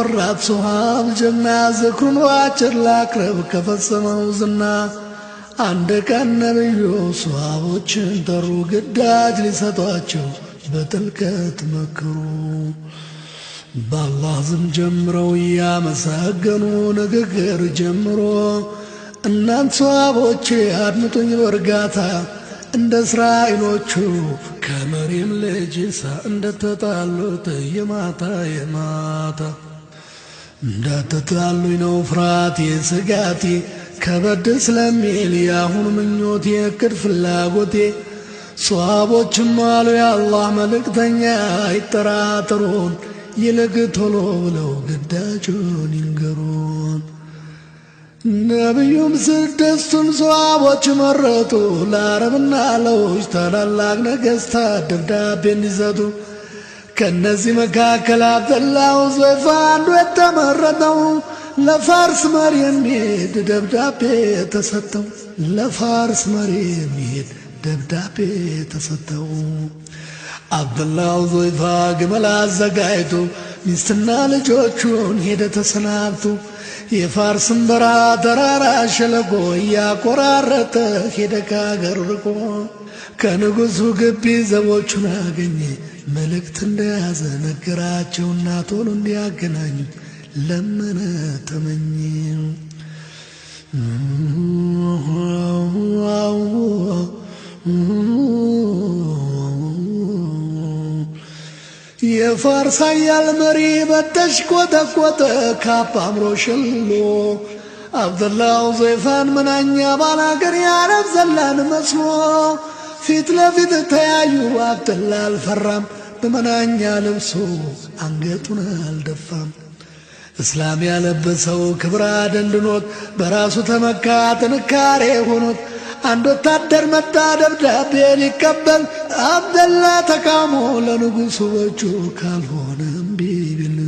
ቆራጥ ሶሃብ ጀግና ዝክሩን ባጭር ላቅርብ ከፈጸመው ዝና አንድ ቀን ነብዩ ሶሃቦችን ጠሩ ግዳጅ ሊሰጧቸው በጥልቀት መከሩ በአላህ ስም ጀምረው እያመሰገኑ ንግግር ጀምሮ እናንተ ሶሃቦቼ አድምጡኝ በእርጋታ እንደ እስራኤሎቹ ከመርየም ልጅ ኢሳ እንደተጣሉት የማታ እንዳትጣሉኝ ነው ፍርሃቴ ስጋቴ ከበድ ስለሚል ያሁን ምኞቴ እቅድ ፍላጎቴ ሶሃቦችም አሉ የአላህ መልእክተኛ አይጠራጠሩን ይልቅ ቶሎ ብለው ግዳጁን ይንገሩን ነብዩም ስድስቱን ሶሃቦች መረጡ ለአረብና ለውጭ ታላላቅ ነገሥታት ደብዳቤ እንዲሰጡ ከነዚህ መካከል አብደላህ ሑዘይፋ አንዱ የተመረጠው ለፋርስ መሪ የሚሄድ ደብዳቤ ተሰጠው ለፋርስ መሪ የሚሄድ ደብዳቤ ተሰጠው አብደላህ ሑዘይፋ ግመል አዘጋጅቶ ሚስትና ልጆቹን ሄደ ተሰናብቶ የፋርስን በረሃ ተራራ ሸለቆ እያቆራረጠ ሄደ ከአገር ርቆ ከንጉሡ ግቢ ዘቦቹን አገኘ መልእክት እንደያዘ ነገራቸውና ቶሎ እንዲያገናኙት ለመነ ተመኘ የፋርስ ኃያል መሪ በተሽቆጠቆጠ ካባ አምሮ ሸሎ አብደላህ ሑዘይፋን መናኛ ባላገር የአረብ ዘላን መስሎ ፊት ለፊት ተያዩ አብደላህ አልፈራም በመናኛ ልብሱ አንገቱን አልደፋም እስላም ያለበሰው ክብር አደንድኖት በራሱ ተመካ ጥንካሬ ሆኖት አንድ ወታደር መጣ ደብዳቤ ሊቀበል አብደላህ ተቃውሞ ለንጉሡ በእጁ ካልሆነ እምቢ ቢል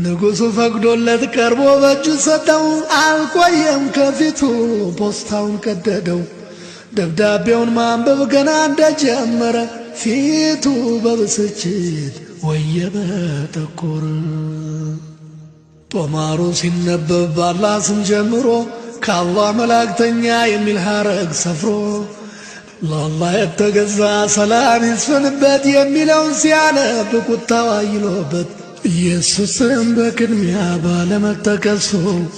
ንጉሡ ፈቅዶለት ቀርቦ በእጁ ሰጠው አልቆየም ከፊቱ ፖስታውን ቀደደው ደብዳቤውን ማንበብ ገና እንደጀመረ ፊቱ በብስጭት ወየበ ጠቆረ ጦማሩ ሲነበብ በአላህ ስም ጀምሮ ከአላህ መላእክተኛ የሚል ሐረግ ሰፍሮ ለአላህ የተገዛ ሰላም ይስፈንበት የሚለውን ሲያነብ ቁጣው አይሎበት ኢየሱስም በቅድሚያ ባለመጠቀሱ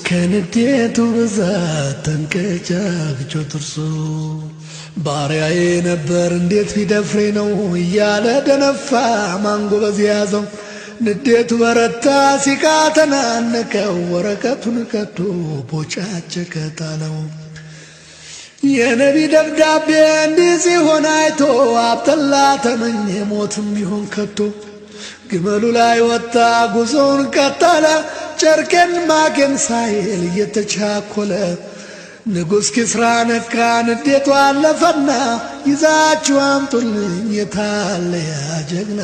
ከንዴቱ ብዛት ተንቀጫግጮ ጥርሱ ባሪያዬ ነበር እንዴት ቢደፍሬ ነው እያለ ደነፋ ማንጎበዝ ያዘው ንዴቱ በረታ ሲቃ ተናነቀው ወረቀቱን ቀዶ ቦጫጨቀ ጣለው የነቢ ደብዳቤ እንዲህ ሲሆን አይቶ አብደላህ ተመኘ ሞትም ቢሆን ከቶ ግመሉ ላይ ወጣ ጉዞውን ቀጠለ ጨርቄን ማቄን ሳይል እየተቻኮለ ንጉሥ ኪስራ ነካ ንዴቱ አለፈና ይዛችሁ አምጡልኝ የታለ ያ ጀግና